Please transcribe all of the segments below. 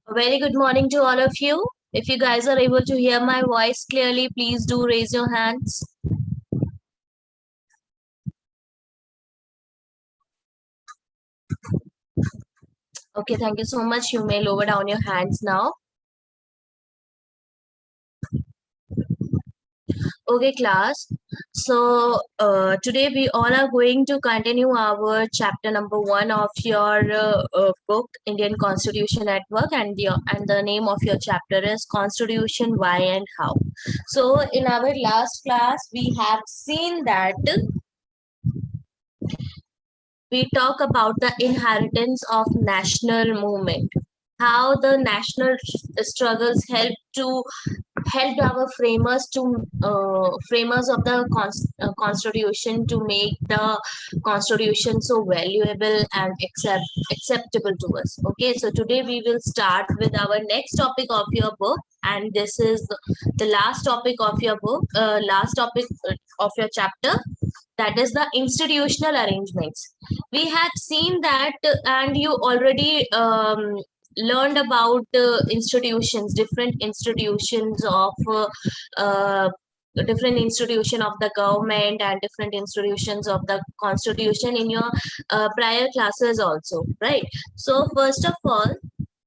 A very good morning to all of you. If you guys are able to hear my voice clearly, please do raise your hands. Okay, thank you so much. You may lower down your hands now. Okay, class. So today we all are going to continue our chapter number 1 of your book, Indian Constitution at Work, and the name of your chapter is Constitution Why and How. So in our last class, we have seen that we talk about the inheritance of national movement, how the national struggles helped our framers of the constitution to make the constitution so valuable and acceptable to us. Okay, so today we will start with our next topic of your book, and this is the last topic of your book, last topic of your chapter, that is the institutional arrangements. We had seen that, and you already learned about institutions, different institutions of different institution of the government and different institutions of the constitution in your prior classes also, right? So first of all,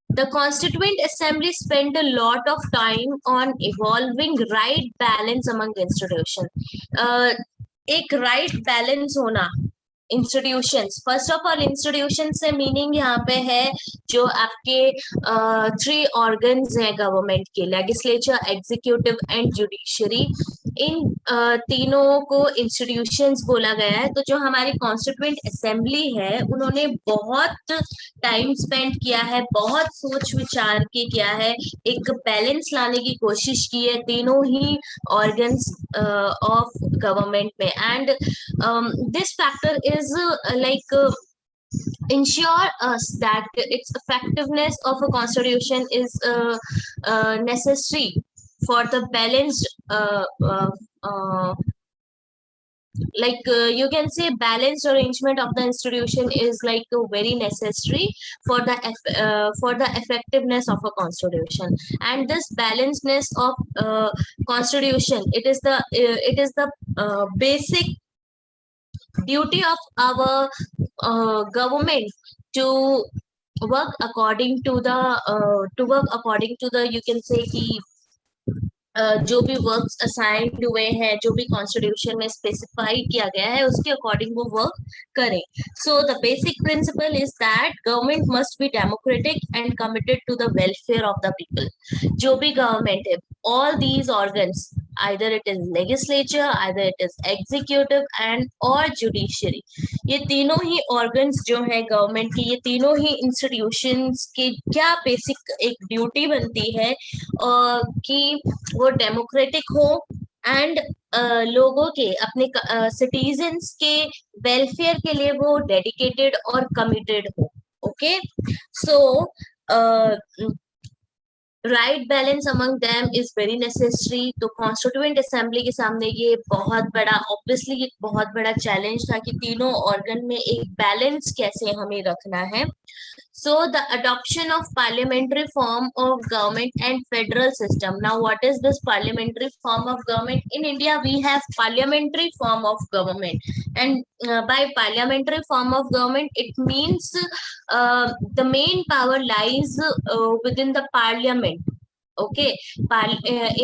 the Constituent Assembly spent a lot of time on evolving right balance among institutions. Uh, एक right balance होना institutions, first of all institution से meaning यहाँ पे है जो आपके three organs हैं government के, लेजिस्लेचर, एग्जीक्यूटिव एंड जुडिशरी। इन तीनों को इंस्टीट्यूशंस बोला गया है। तो जो हमारी कॉन्स्टिट्यूएंट असेंबली है, उन्होंने बहुत टाइम स्पेंड किया है, बहुत सोच विचार के किया है, एक बैलेंस लाने की कोशिश की है तीनों ही organs of government में, and this factor is ensure us that its effectiveness of a constitution is necessary for the balanced you can say balanced arrangement of the institution is very necessary for the effectiveness of a constitution. And this balancedness of constitution, it is the basic duty of our government to work according to the you can say कि जो भी works assigned हुए हैं, जो भी constitution में specify किया गया है, उसके अकॉर्डिंग वो वर्क करें. So the basic principle is that government must be democratic and committed to the welfare of the people. जो भी गवर्नमेंट है, all these organs, either it is legislature, either it is executive and or judiciary, ये तीनों ही organs जो है government की, ये तीनों ही institutions की क्या बेसिक एक ड्यूटी बनती है कि वो डेमोक्रेटिक हो एंड लोगों के, अपने सिटीजन्स के वेलफेयर के लिए वो डेडिकेटेड और कमिटेड हो. Okay, so right balance among them is very necessary. तो कॉन्स्टिट्यूएंट असेंबली के सामने ये बहुत बड़ा, ऑब्वियसली एक बहुत बड़ा चैलेंज था कि तीनों ऑर्गन में एक बैलेंस कैसे हमें रखना है. So the adoption of parliamentary form of government and federal system. Now, what is this parliamentary form of government? In India, we have parliamentary form of government, and by parliamentary form of government, it means the main power lies within the parliament. Okay,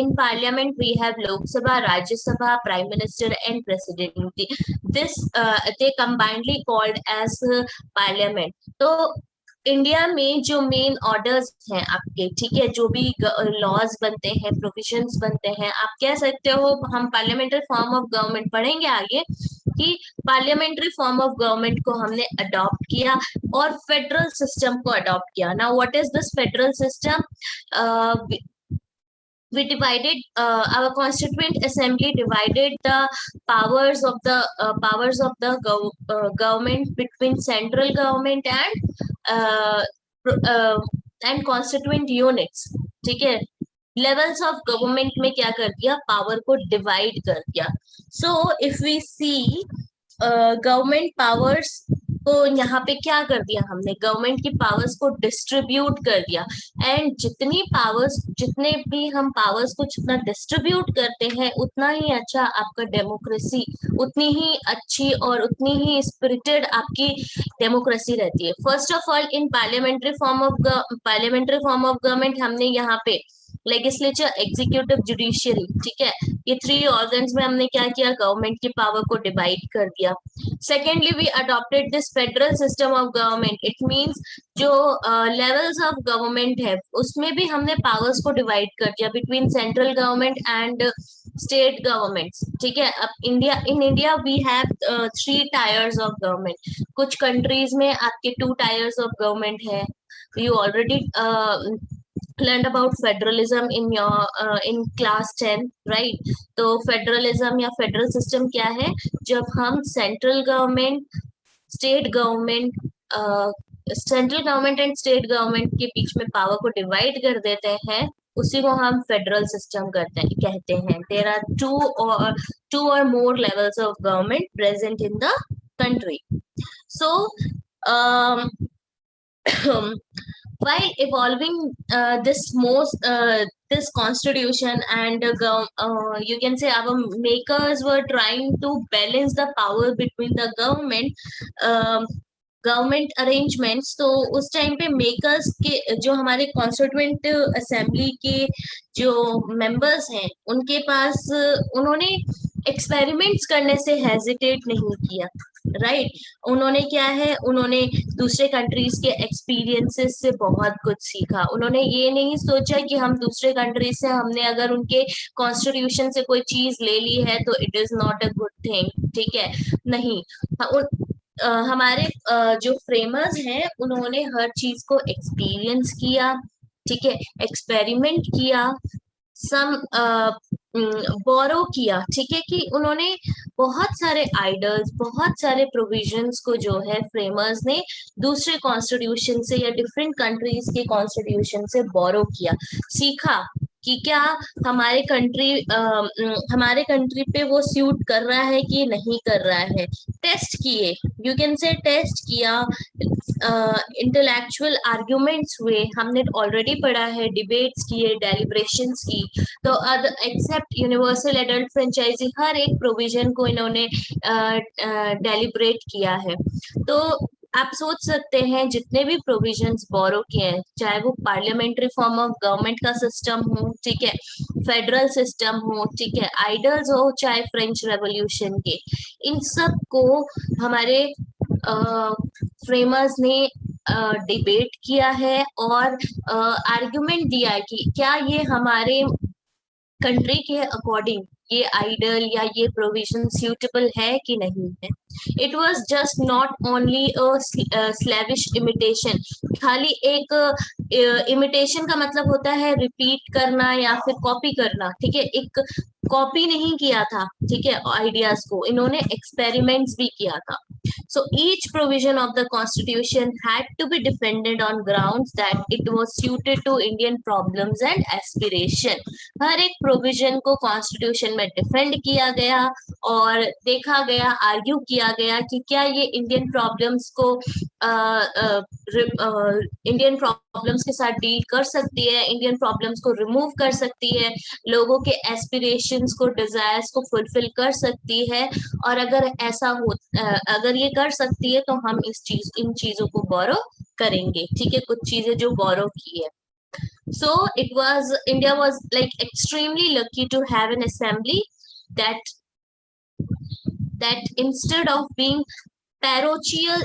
in parliament we have Lok Sabha, Rajya Sabha, Prime Minister and President. This they combinedly called as parliament. So India में जो main orders हैं आपके, ठीक है, जो भी laws बनते हैं, प्रोविजंस बनते हैं, आप कह सकते हो, हम पार्लियामेंट्री फॉर्म ऑफ गवर्नमेंट पढ़ेंगे आगे कि पार्लियामेंट्री फॉर्म ऑफ गवर्नमेंट को हमने अडॉप्ट किया और फेडरल सिस्टम को अडॉप्ट किया. Now what is this federal system? We divided our constituent assembly divided the powers of the government between central government and constituent units. ठीक है, levels of government में क्या कर दिया, पावर को डिवाइड कर दिया. So if we see government powers तो यहाँ पे क्या कर दिया हमने, गवर्नमेंट की पावर्स को डिस्ट्रीब्यूट कर दिया। एंड जितनी पावर्स, जितने भी हम पावर्स को जितना डिस्ट्रीब्यूट करते हैं, उतना ही अच्छा आपका डेमोक्रेसी, उतनी ही अच्छी और उतनी ही स्पिरिटेड आपकी डेमोक्रेसी रहती है। First of all, in parliamentary form of government हमने यहाँ पे लेजिस्लेचर, एग्जीक्यूटिव, जुडिशियरी, ठीक है, ये 3 ऑर्गन्स में हमने क्या किया, गवर्नमेंट की पावर को डिवाइड कर दिया। Secondly, we adopted this federal system of government. It means जो लेवल्स ऑफ गवर्नमेंट है, उसमें भी हमने पावर्स को डिवाइड कर दिया between central government and state governments, ठीक है। अब in India we have 3 tiers of government. कुछ कंट्रीज में आपके 2 टायर्स ऑफ गवर्नमेंट है। You already learned about federalism in class 10, right? तो फेडरलिज्म या फेडरल सिस्टम क्या है, जब हम state government central government and state government के बीच में पावर को डिवाइड कर देते हैं, उसी को हम फेडरल सिस्टम कहते हैं। देयर आर टू और more levels of government present in the country. So while evolving this constitution, and you can say our makers were trying to balance the power between the government arrangements. तो उस time पे makers के, जो हमारे constituent assembly के जो members हैं, उनके पास उन्होंने एक्सपेरिमेंट्स करने से हेजिटेट नहीं किया, राइट। उन्होंने क्या है, उन्होंने दूसरे कंट्रीज के एक्सपीरियंसेस से बहुत कुछ सीखा। उन्होंने ये नहीं सोचा कि हम दूसरे कंट्रीज से, हमने अगर उनके कॉन्स्टिट्यूशन से कोई चीज ले ली है तो it is not a good thing, ठीक है, नहीं। हमारे जो फ्रेमर्स हैं, उन्होंने हर चीज को एक्सपीरियंस किया, ठीक है, एक्सपेरिमेंट किया, सम बोरो किया, ठीक है, कि उन्होंने बहुत सारे आइडियाज, बहुत सारे प्रोविजंस को जो है फ्रेमर्स ने दूसरे कॉन्स्टिट्यूशन से या डिफरेंट कंट्रीज के कॉन्स्टिट्यूशन से बोरो किया, सीखा कि क्या हमारे कंट्री पे वो सूट कर रहा है कि नहीं कर रहा है। टेस्ट किए, यू कैन से टेस्ट किया, इंटेलेक्चुअल आर्ग्यूमेंट्स हुए, हमने ऑलरेडी पढ़ा है, डिबेट्स किए, डेलिब्रेशंस की। तो एक्सेप्ट यूनिवर्सल एडल्ट फ्रेंचाइजी, हर एक प्रोविजन को इन्होंने डेलिब्रेट किया है। तो आप सोच सकते हैं जितने भी प्रोविजंस बोरो किए हैं, चाहे वो पार्लियामेंट्री फॉर्म ऑफ गवर्नमेंट का सिस्टम हो, ठीक है, फेडरल सिस्टम हो, ठीक है, आइडल्स हो, चाहे फ्रेंच रेवोल्यूशन के, इन सब को हमारे फ्रेमर्स ने डिबेट किया है और आर्गुमेंट दिया है कि क्या ये हमारे कंट्री के अकॉर्डिंग ये आइडल या ये प्रोविजन सूटेबल है कि नहीं है। It was just not only slavish imitation. खाली एक इमिटेशन का मतलब होता है रिपीट करना या फिर कॉपी करना, ठीक है, एक कॉपी नहीं किया था, ठीक है, आइडियाज को इन्होंने एक्सपेरिमेंट्स भी किया था। So each provision of the constitution had to be defended on grounds that it was suited to Indian problems and aspiration. हर एक प्रोविजन को कॉन्स्टिट्यूशन में डिफेंड किया गया और देखा गया, आर्ग्यू किया गया कि क्या ये इंडियन प्रॉब्लम्स को इंडियन प्रॉब्लम्स के साथ डील कर सकती है, इंडियन प्रॉब्लम्स को रिमूव कर सकती है, लोगों के एस्पिरेशंस को, डिजायर्स को फुलफिल कर सकती है। और अगर ऐसा हो, अगर ये कर सकती है तो हम इन चीजों को बोरो करेंगे, ठीक है, कुछ चीजें जो बोरो की है। So India was like extremely lucky to have an assembly that instead of being parochial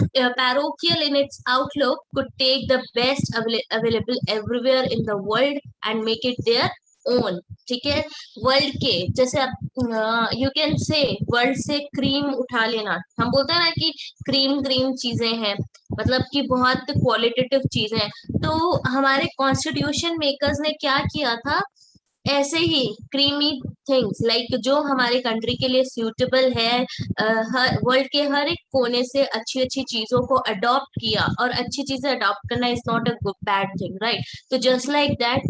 in its outlook, could take the best available everywhere in the world and make it their own, ठीक है। World के जैसे आप you can say world से cream उठा लेना, हम बोलते हैं ना कि क्रीम चीजें हैं, मतलब कि बहुत क्वालिटेटिव चीजें हैं। तो हमारे कॉन्स्टिट्यूशन मेकर्स ने क्या किया था, ऐसे ही क्रीमी थिंग्स लाइक जो हमारे कंट्री के लिए सूटेबल है, वर्ल्ड के हर एक कोने से अच्छी अच्छी चीजों को अडॉप्ट किया। और अच्छी चीजें अडॉप्ट करना is not a bad thing, right. तो जस्ट लाइक दैट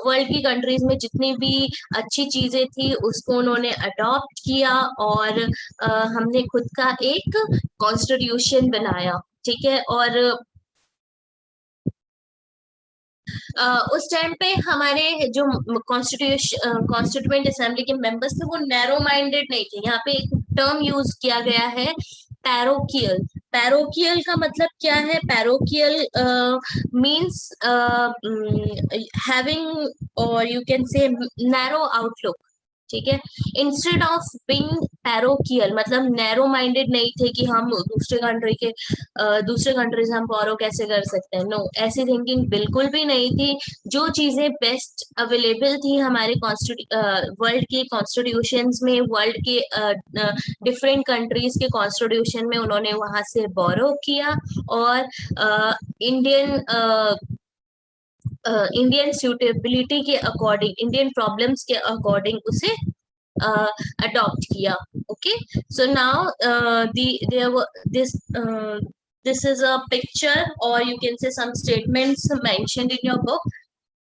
वर्ल्ड की कंट्रीज में जितनी भी अच्छी चीजें थी उसको उन्होंने अडॉप्ट किया, और हमने खुद का एक कॉन्स्टिट्यूशन बनाया। ठीक है। और उस टाइम पे हमारे जो कॉन्स्टिट्यूएंट असेंबली के मेंबर्स थे वो नैरो माइंडेड नहीं थे। यहाँ पे एक टर्म यूज किया गया है, पैरोकियल। पैरोकियल का मतलब क्या है? पैरोकियल मींस हैविंग, और you can say narrow outlook. ठीक है। इंस्टेड ऑफ बीइंग पैरोकियल मतलब नैरो माइंडेड नहीं थे कि हम दूसरे कंट्री से हम बोरो कैसे कर सकते हैं। नो, ऐसी थिंकिंग बिल्कुल भी नहीं थी। जो चीजें बेस्ट अवेलेबल थी हमारे वर्ल्ड के कॉन्स्टिट्यूशंस में, वर्ल्ड के डिफरेंट कंट्रीज के कॉन्स्टिट्यूशन में, उन्होंने वहां से बोरो किया, और इंडियन इंडियन सूटेबिलिटी के अकॉर्डिंग, इंडियन प्रॉब्लम्स के अकॉर्डिंग उसे अडॉप्ट किया। Okay, so now this is a picture, or you can say some statements mentioned in your book.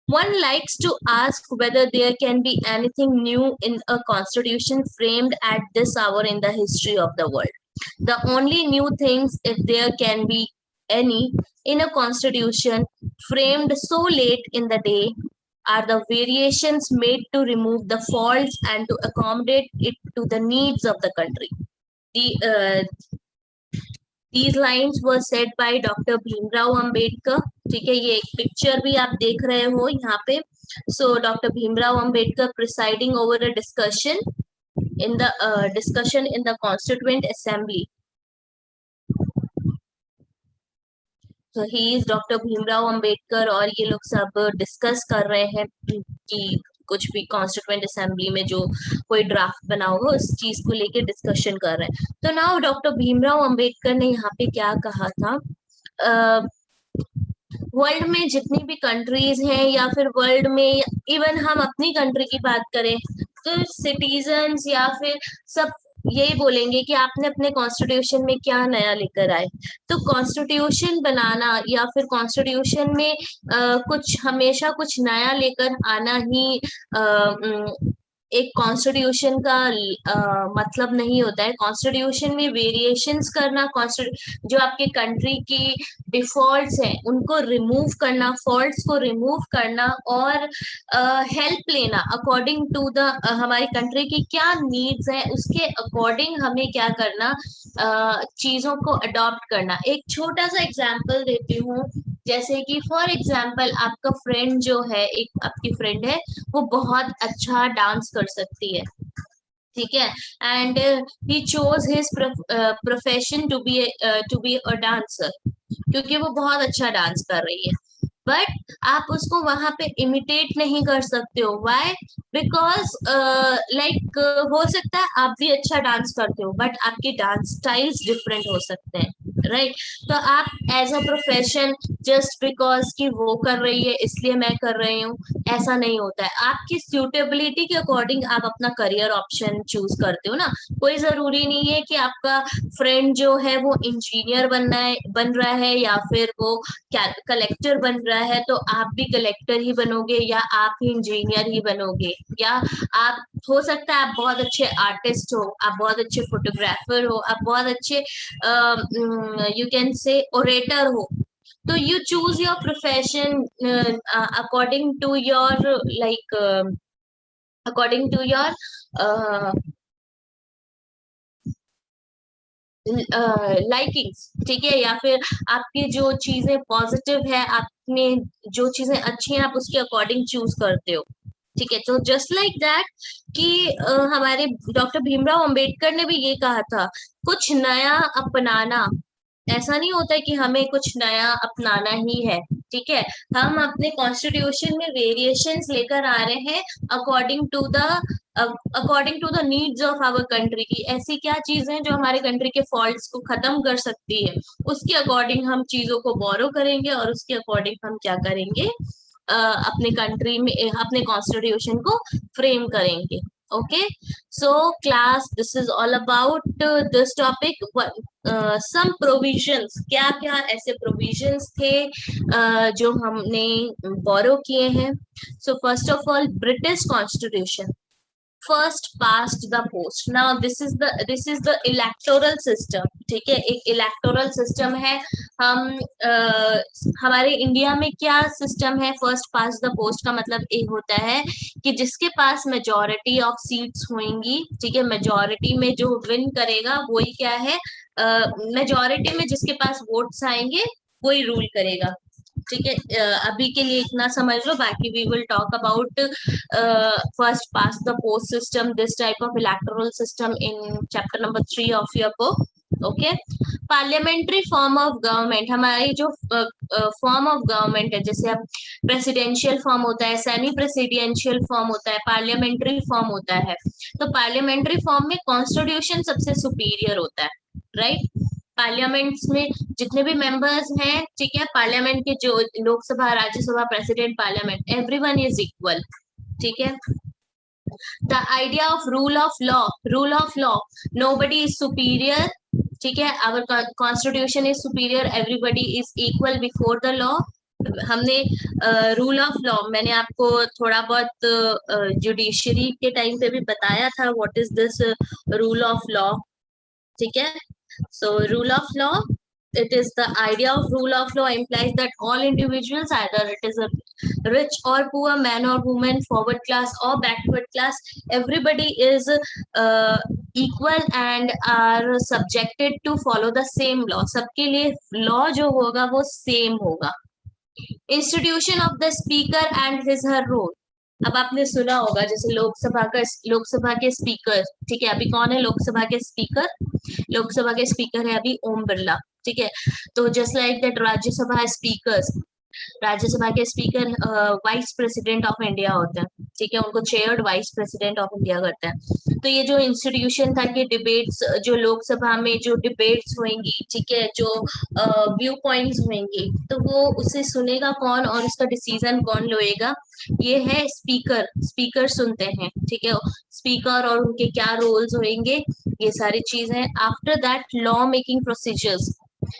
One likes to ask whether there can be anything new in a constitution framed at this hour in the history of the world. The only new things, if there can be any, in a constitution framed so late in the day are the variations made to remove the faults and to accommodate it to the needs of the country. These lines were said by Dr. Bhimrao Ambedkar. ठीक है, ये एक picture भी आप देख रहे हो यहाँ पे. So Dr. Bhimrao Ambedkar presiding over a discussion in the Constituent Assembly. So he is Dr. Bhimrao Ambedkar, और ये लोग सब डिस्कस कर रहे हैं कि कुछ भी कॉन्स्टिट्यूएंट असेंबली में जो कोई ड्राफ्ट बना होगा उस चीज को लेके डिस्कशन कर रहे हैं. तो नाउ डॉक्टर भीमराव अंबेडकर ने यहाँ पे क्या कहा था? वर्ल्ड में जितनी भी कंट्रीज हैं, या फिर वर्ल्ड में इवन हम अपनी कंट्री की बात करें, तो सिटीजन्स या फिर सब यही बोलेंगे कि आपने अपने कॉन्स्टिट्यूशन में क्या नया लेकर आए. तो कॉन्स्टिट्यूशन बनाना या फिर कॉन्स्टिट्यूशन में कुछ हमेशा कुछ नया लेकर आना ही एक कॉन्स्टिट्यूशन का मतलब नहीं होता है. कॉन्स्टिट्यूशन में वेरिएशंस करना, जो आपके कंट्री की डिफॉल्ट्स हैं उनको रिमूव करना, फॉल्ट्स को रिमूव करना, और हेल्प लेना अकॉर्डिंग टू द हमारी कंट्री की क्या नीड्स हैं उसके अकॉर्डिंग हमें क्या करना, चीजों को अडॉप्ट करना. एक छोटा सा एग्जांपल देती हूँ. जैसे कि फॉर एग्जांपल आपका फ्रेंड जो है, एक आपकी फ्रेंड है, वो बहुत अच्छा डांस कर सकती है. ठीक है. And he chose his profession to be a dancer, क्योंकि वो बहुत अच्छा डांस कर रही है. बट आप उसको वहां पे इमिटेट नहीं कर सकते हो. व्हाई? बिकॉज लाइक हो सकता है आप भी अच्छा डांस करते हो, बट आपके डांस स्टाइल्स डिफरेंट हो सकते हैं. राइट? तो आप as a profession just because कि वो कर रही है इसलिए मैं कर रही हूँ, ऐसा नहीं होता है. आपकी सूटेबिलिटी के अकॉर्डिंग आप अपना करियर ऑप्शन चूज करते हो ना. कोई जरूरी नहीं है कि आपका फ्रेंड जो है वो इंजीनियर बन रहा है, या फिर वो कलेक्टर बन रहा है तो आप भी कलेक्टर ही बनोगे, या आप ही इंजीनियर ही बनोगे. या आप, हो सकता है आप बहुत अच्छे आर्टिस्ट हो, आप बहुत अच्छे फोटोग्राफर हो, आप बहुत अच्छे यू कैन से ओरेटर हो. तो you choose your profession according to your like according to your likings. ठीक है. या फिर आपकी जो चीजें पॉजिटिव है, आपने जो चीजें अच्छी हैं, आप उसके अकॉर्डिंग चूज करते हो. ठीक है. तो जस्ट लाइक दैट कि हमारे डॉक्टर भीमराव अंबेडकर ने भी ये कहा था, कुछ नया अपनाना. ऐसा नहीं होता है कि हमें कुछ नया अपनाना ही है. ठीक है. हम अपने कॉन्स्टिट्यूशन में वेरिएशंस लेकर आ रहे हैं according to the needs of our country. की ऐसी क्या चीजें हैं जो हमारे कंट्री के फॉल्ट्स को खत्म कर सकती है, उसके अकॉर्डिंग हम चीजों को बोरो करेंगे, और उसके अकॉर्डिंग हम क्या करेंगे, अपने कंट्री में अपने कॉन्स्टिट्यूशन को फ्रेम करेंगे. Okay, so class, this is all about this topic. Some provisions, क्या क्या ऐसे provisions थे जो हमने borrow किए हैं. So first of all, British Constitution, first past the post. Now this is the electoral system. ठीक है, एक इलेक्टोरल सिस्टम है. हम हमारे इंडिया में क्या सिस्टम है, फर्स्ट पास्ट द पोस्ट का मतलब ये होता है कि जिसके पास मेजोरिटी ऑफ सीट्स होंगी, ठीक है, मेजोरिटी में जो विन करेगा वही क्या है, मेजोरिटी में जिसके पास वोट्स आएंगे वही रूल करेगा. ठीक है, अभी के लिए इतना समझ लो, बाकी we will talk about first past the post system, this type of electoral system in chapter number 3 of your book. Okay, parliamentary form of government, हमारी जो फॉर्म ऑफ गवर्नमेंट है, जैसे अब प्रेसिडेंशियल फॉर्म होता है, सेमी प्रेसिडेंशियल फॉर्म होता है, parliamentary form होता है. तो पार्लियामेंट्री फॉर्म में कॉन्स्टिट्यूशन सबसे सुपीरियर होता है, राइट. पार्लियामेंट्स में जितने भी मेंबर्स हैं, ठीक है, पार्लियामेंट के जो Lok Sabha, Rajya Sabha, president, parliament, everyone is equal. ठीक है. The idea of rule of law, nobody is superior. ठीक है, our constitution is superior, everybody is equal before the law. हमने रूल ऑफ लॉ, मैंने आपको थोड़ा बहुत जुडिशरी के टाइम पे भी बताया था, what is this rule of law. ठीक है. So rule of law, it is the idea of rule of law implies that all individuals, either it is a rich or poor, man or woman, forward class or backward class, everybody is equal and are subjected to follow the same law. सबके लिए law जो होगा वो same होगा. Institution of the speaker and his her role. अब आपने सुना होगा जैसे लोकसभा के स्पीकर, ठीक है, अभी कौन है लोकसभा के स्पीकर? लोकसभा के स्पीकर है अभी ओम बिरला. ठीक है, तो जस्ट लाइक दैट राज्यसभा के speaker vice president of India होता है. ठीक है, उनको chaired vice president of India करता है. तो ये जो इंस्टीट्यूशन था कि डिबेट्स, जो लोकसभा में जो डिबेट्स होंगी, ठीक है, जो व्यू पॉइंट्स होंगे, तो वो उसे सुनेगा कौन और उसका डिसीजन कौन लेगा? ये है स्पीकर. स्पीकर सुनते हैं. ठीक है, स्पीकर और उनके क्या रोल्स होंगे, ये सारी चीजें. After that law making procedures,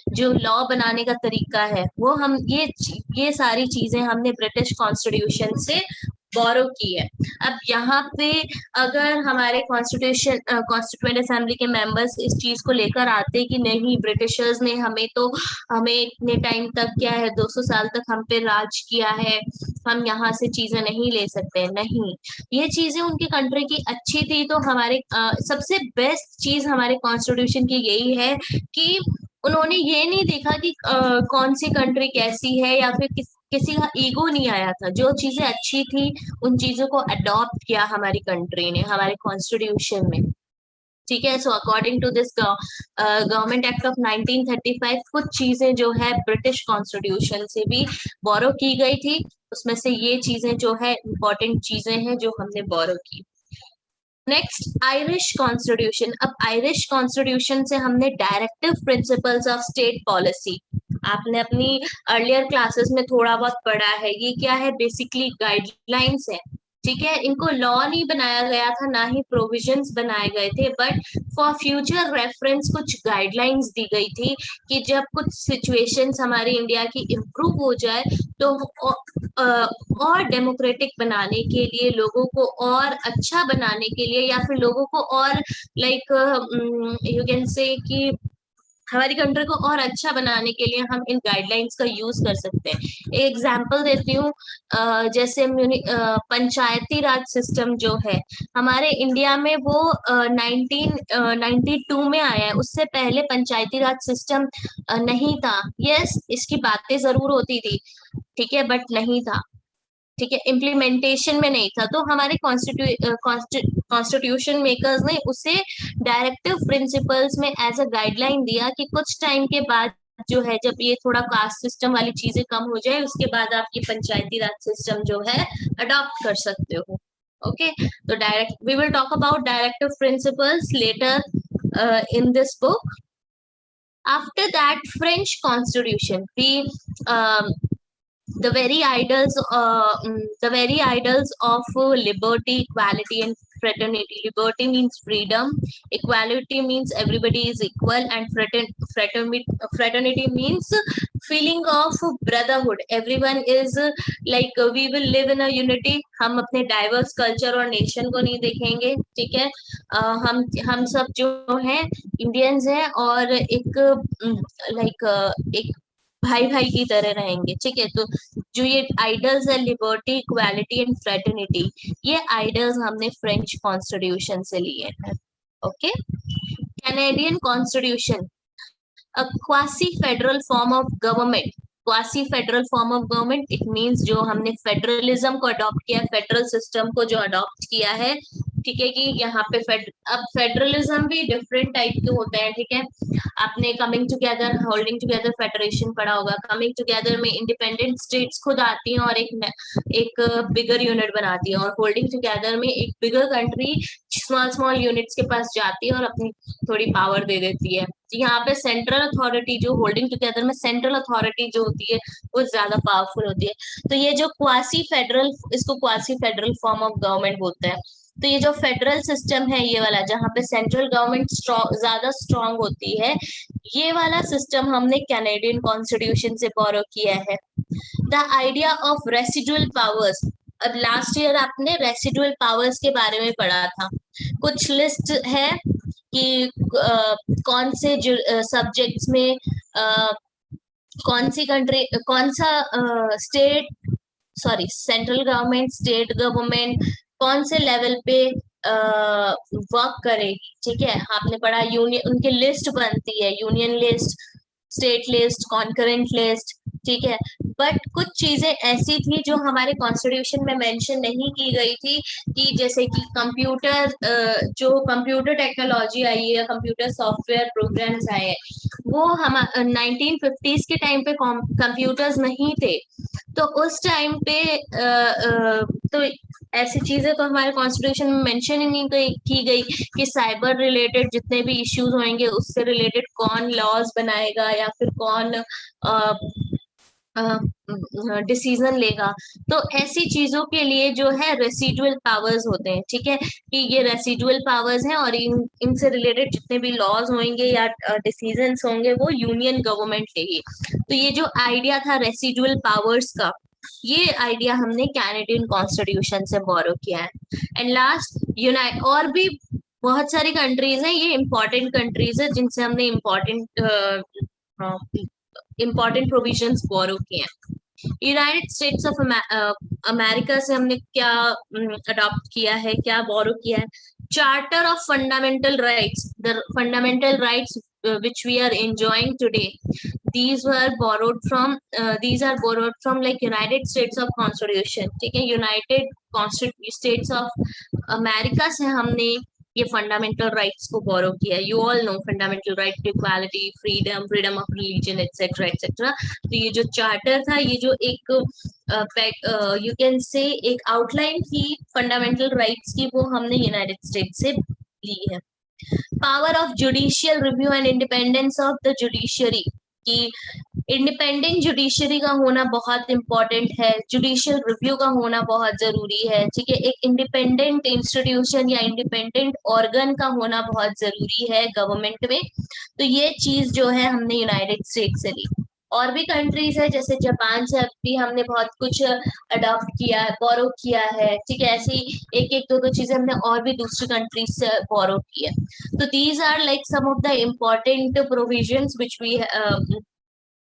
जो लॉ बनाने का तरीका है, वो हम ये सारी चीजें हमने ब्रिटिश कॉन्स्टिट्यूशन से बोरो की है. अब यहाँ पे अगर हमारे कॉन्स्टिट्यूएंट असेंबली के मेंबर्स इस चीज को लेकर आते कि नहीं, ब्रिटिशर्स ने हमें इतने टाइम तक क्या है, 200 साल तक हम पे राज किया है, हम यहाँ से चीजें नहीं ले सकते. नहीं, ये चीजें उनके कंट्री की अच्छी थी. तो हमारे सबसे बेस्ट चीज हमारे कॉन्स्टिट्यूशन की यही है कि उन्होंने ये नहीं देखा कि कौन सी कंट्री कैसी है, या फिर किसी का ईगो नहीं आया था. जो चीजें अच्छी थी उन चीजों को अडॉप्ट किया हमारी कंट्री ने, हमारे कॉन्स्टिट्यूशन में. ठीक है. So according to this government act of 1935, कुछ चीजें जो है ब्रिटिश कॉन्स्टिट्यूशन से भी बोरो की गई थी. उसमें से ये चीजें जो है इंपॉर्टेंट चीजें हैं जो हमने बोरो की. Next, Irish constitution. अब आयरिश कॉन्स्टिट्यूशन से हमने directive principles of state policy, आपने अपनी अर्लियर क्लासेस में थोड़ा बहुत पढ़ा है. ये क्या है? बेसिकली गाइडलाइंस है. ठीक है, इनको लॉ नहीं बनाया गया था, ना ही प्रोविजंस बनाए गए थे, बट फॉर फ्यूचर रेफरेंस कुछ गाइडलाइंस दी गई थी कि जब कुछ सिचुएशंस हमारी इंडिया की इम्प्रूव हो जाए तो और डेमोक्रेटिक बनाने के लिए, लोगों को और अच्छा बनाने के लिए, या फिर लोगों को और लाइक यू कैन से कि हमारी कंट्री को और अच्छा बनाने के लिए हम इन गाइडलाइंस का यूज कर सकते हैं. एक एग्जांपल देती हूँ, जैसे पंचायती राज सिस्टम जो है हमारे इंडिया में, वो 1992 में आया है. उससे पहले पंचायती राज सिस्टम नहीं था. यस, इसकी बातें जरूर होती थी, ठीक है, बट नहीं था. ठीक है, इम्प्लीमेंटेशन में नहीं था. तो हमारे कॉन्स्टिट्यूशन मेकर्स ने उसे डायरेक्टिव प्रिंसिपल्स में एज अ गाइडलाइन दिया कि कुछ टाइम के बाद जो है, जब ये थोड़ा कास्ट सिस्टम वाली चीजें कम हो जाए, उसके बाद आप ये पंचायती राज सिस्टम जो है अडॉप्ट कर सकते हो. ओके, तो we will talk about directive principles later in this book. After that, French constitution. The very idols of liberty, equality and fraternity. Liberty means freedom, equality means everybody is equal, and fraternity means feeling of brotherhood. Everyone is like we will live in a unity. हम अपने diverse culture और nation को नहीं देखेंगे, ठीक है। हम सब जो हैं इंडियंस हैं और एक लाइक एक भाई भाई की तरह रहेंगे, ठीक है। तो जो ये आइडल्स है लिबर्टी, इक्वालिटी एंड फ्रेटर्निटी, ये आइडल्स हमने फ्रेंच कॉन्स्टिट्यूशन से लिए हैं। Okay, Canadian constitution, a quasi federal form of government. Quasi federal form of government, it means जो हमने फेडरलिज्म को अडॉप्ट किया, फेडरल सिस्टम को जो अडॉप्ट किया है, ठीक है। कि यहाँ पे अब फेडरलिज्म भी डिफरेंट टाइप के होते हैं, ठीक है। आपने coming together, holding together federation पढ़ा होगा। कमिंग टुगेदर में इंडिपेंडेंट स्टेट्स खुद आती हैं और एक बिगर यूनिट बनाती है, और होल्डिंग टुगेदर में एक बिगर कंट्री स्मॉल स्मॉल यूनिट्स के पास जाती है और अपनी थोड़ी पावर दे देती है। यहाँ पे सेंट्रल अथॉरिटी, जो होल्डिंग टुगेदर में सेंट्रल अथॉरिटी जो होती है वो ज्यादा पावरफुल होती है। तो ये जो क्वासी फेडरल, इसको quasi federal form of government बोलते हैं। तो ये जो फेडरल सिस्टम है ये वाला, जहाँ पे सेंट्रल गवर्नमेंट ज्यादा स्ट्रांग होती है, ये वाला सिस्टम हमने कैनेडियन कॉन्स्टिट्यूशन से बोरो किया है। The idea of residual powers, अब लास्ट ईयर आपने रेसिडुअल पावर्स के बारे में पढ़ा था। कुछ लिस्ट है कि कौन से सब्जेक्ट्स में कौन सी कंट्री, कौन सा state, sorry central government, state government कौन से लेवल पे वर्क करेगी, ठीक है। आपने पढ़ा यूनियन, उनकी लिस्ट बनती है, union list, state list, concurrent list, ठीक है। बट कुछ चीजें ऐसी थी जो हमारे कॉन्स्टिट्यूशन में मेंशन नहीं की गई थी, कि जैसे कि कंप्यूटर, जो कंप्यूटर टेक्नोलॉजी आई है, कंप्यूटर सॉफ्टवेयर प्रोग्राम्स आए हैं, वो हम 1950s के टाइम पे कंप्यूटर्स नहीं थे। तो उस टाइम पे तो ऐसी चीजें तो हमारे कॉन्स्टिट्यूशन में मेंशन ही नहीं की गई कि साइबर रिलेटेड जितने भी इश्यूज होंगे उससे रिलेटेड कौन लॉज बनाएगा या फिर कौन डिसीजन लेगा। तो ऐसी चीजों के लिए जो है रेसिडुअल पावर्स होते हैं, ठीक है। कि ये रेसिडुअल पावर्स हैं और इनसे रिलेटेड जितने भी लॉज होंगे या डिसीजंस होंगे वो यूनियन गवर्नमेंट लेगी। तो ये जो आइडिया था रेसिडुअल पावर्स का, ये आइडिया हमने कैनेडियन कॉन्स्टिट्यूशन से बोरो किया है। एंड लास्ट और भी बहुत सारी कंट्रीज हैं, ये इंपॉर्टेंट कंट्रीज है जिनसे हमने इंपॉर्टेंट प्रोविजंस बोरो किए हैं। यूनाइटेड स्टेट्स ऑफ अमेरिका से हमने क्या अडॉप्ट किया है, क्या बोरो किया है? Charter of fundamental rights, the fundamental rights which we are enjoying today, these are borrowed from like United States of Constitution, ठीक है। यूनाइटेड स्टेट्स ऑफ अमेरिका से हमने ये फंडामेंटल राइट्स को बोरो किया है। You all know fundamental right to equality, freedom, freedom of religion, etcetera etcetera. तो ये जो चार्टर था, ये जो एक यू कैन से एक आउटलाइन थी फंडामेंटल राइट्स की, वो हमने यूनाइटेड स्टेट्स से ली है। Power of judicial review and independence of the judiciary, कि इंडिपेंडेंट जुडिशरी का होना बहुत इंपॉर्टेंट है, जुडिशियल रिव्यू का होना बहुत जरूरी है, ठीक है। एक इंडिपेंडेंट इंस्टीट्यूशन या इंडिपेंडेंट ऑर्गन का होना बहुत जरूरी है गवर्नमेंट में। तो ये चीज जो है हमने यूनाइटेड स्टेट्स से ली। और भी कंट्रीज है, जैसे जापान से भी हमने बहुत कुछ अडॉप्ट किया है, बोरो किया है, ठीक है। ऐसी एक एक दो चीजें हमने और भी दूसरी कंट्रीज से बोरो की है। तो these are like some of the important provisions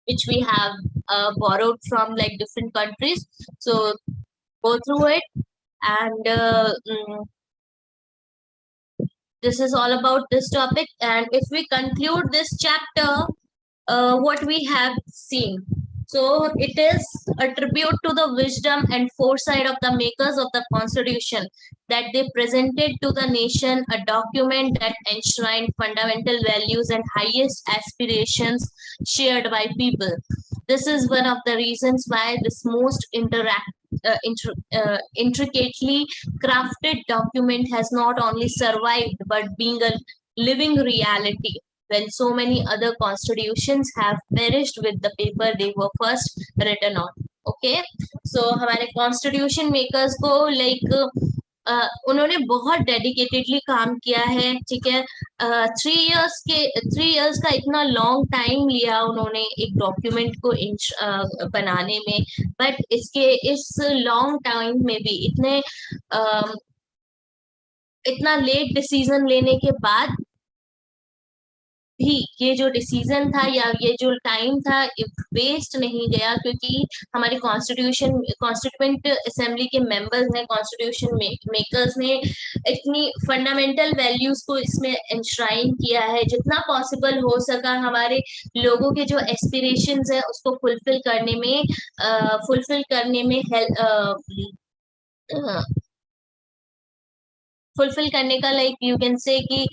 which we have borrowed from like different countries. So go through it, and this is all about this topic. And if we conclude this chapter, what we have seen, so it is a tribute to the wisdom and foresight of the makers of the Constitution, that they presented to the nation a document that enshrined fundamental values and highest aspirations shared by people. This is one of the reasons why this most intricately crafted document has not only survived but being a living reality, when so many other constitutions have perished with the paper they were first written on. Okay, so हमारे constitution makers को like उन्होंने बहुत dedicatedly काम किया है, ठीक है। 3 years का इतना लॉन्ग टाइम लिया उन्होंने एक डॉक्यूमेंट को बनाने में, बट इसके इस लॉन्ग टाइम में भी इतना लेट डिसीजन लेने के बाद भी ये जो डिसीजन था या ये जो टाइम था वेस्ट नहीं गया, क्योंकि हमारे कॉन्स्टिट्यूएंट असेंबली के मेंबर्स ने, कॉन्स्टिट्यूशन मेकर्स ने इतनी फंडामेंटल वैल्यूज को इसमें एंश्राइन किया है, जितना पॉसिबल हो सका हमारे लोगों के जो एस्पिरेशंस है उसको फुलफिल करने का, लाइक यू कैन से कि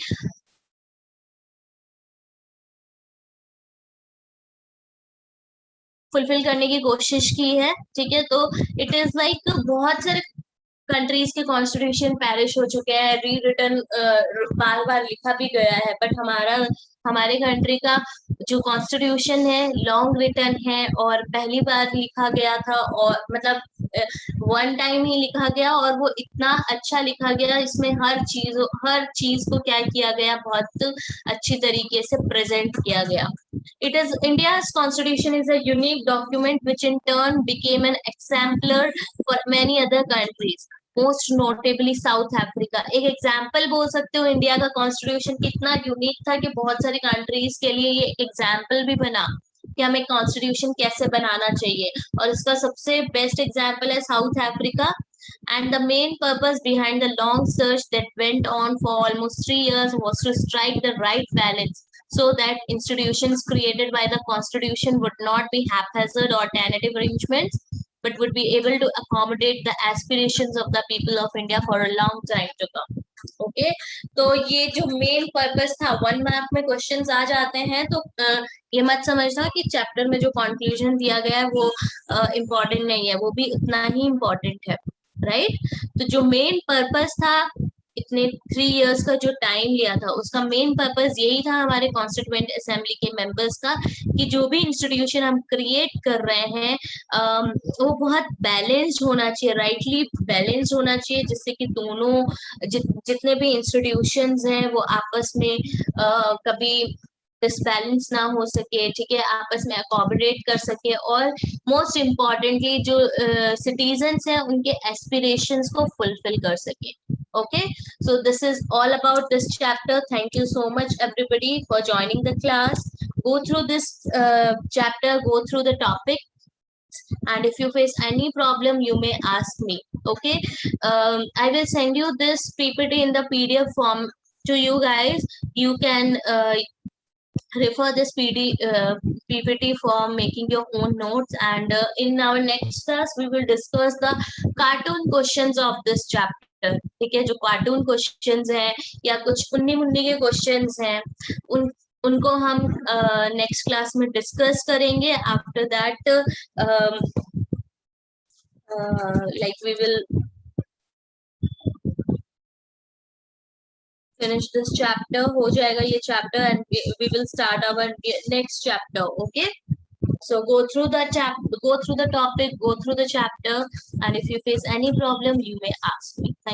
फुलफिल करने की कोशिश की है, ठीक है। तो इट इज लाइक बहुत सारे कंट्रीज के कॉन्स्टिट्यूशन पैरिश हो चुके हैं, री रिटर्न बार बार लिखा भी गया है, बट हमारे कंट्री का जो कॉन्स्टिट्यूशन है लॉन्ग रिटर्न है, और पहली बार लिखा गया था, और मतलब वन टाइम ही लिखा गया, और वो इतना अच्छा लिखा गया, इसमें हर चीज को क्या किया गया, बहुत अच्छी तरीके से प्रेजेंट किया गया। It is India's constitution is a unique document which in turn became an exemplar for many other countries, most notably South Africa. एक एग्जाम्पल बोल सकते हो इंडिया का कॉन्स्टिट्यूशन कितना यूनिक था कि बहुत सारी कंट्रीज के लिए ये एग्जाम्पल भी बना कि हमें कॉन्स्टिट्यूशन कैसे बनाना चाहिए, और इसका सबसे बेस्ट एग्जाम्पल है south Africa. And the main purpose behind the long search that went on for almost 3 years was to strike the right balance so that institutions created by the constitution would not be haphazard or tentative arrangements, but would be able to accommodate the aspirations of the people of India for a long time to come. Okay, तो ये जो main purpose था, 1 mark में questions आ जाते हैं, तो ये मत समझना कि चैप्टर में जो कंक्लूजन दिया गया है वो इम्पोर्टेंट नहीं है, वो भी उतना ही इम्पोर्टेंट है, राइट। तो जो मेन पर्पस था, इतने 3 इयर्स का जो टाइम लिया था, उसका मेन पर्पस यही था हमारे कॉन्स्टिट्यूएंट असेंबली के मेंबर्स का, कि जो भी इंस्टीट्यूशन हम क्रिएट कर रहे हैं वो बहुत बैलेंस्ड होना चाहिए, राइटली बैलेंस्ड होना चाहिए, जिससे कि दोनों जितने भी इंस्टीट्यूशंस हैं वो आपस में कभी डिसबैलेंस ना हो सके, ठीक है, आपस में अकोमोडेट कर सके, और मोस्ट इम्पोर्टेंटली जो सिटीजन्स हैं उनके एस्पिरेशंस को फुलफिल कर सके। Okay, so this is all about this chapter. Thank you so much everybody for joining the class. Go through this chapter, go through the topic, and if you face any problem you may ask me. Okay, I will send you this PPT in the PDF form to you guys. You can refer this PPT for making your own notes, and in our next class we will discuss the cartoon questions of this chapter, ठीक है। जो cartoon questions हैं या कुछ उन्नी मुन्नी के questions हैं, उनको हम नेक्स्ट क्लास में डिस्कस करेंगे। After that like we will finish this chapter, हो जाएगा ये chapter, and we will start our next chapter. Okay, so go through the topic, go through the chapter, and if you face any problem you may ask me. Thank you.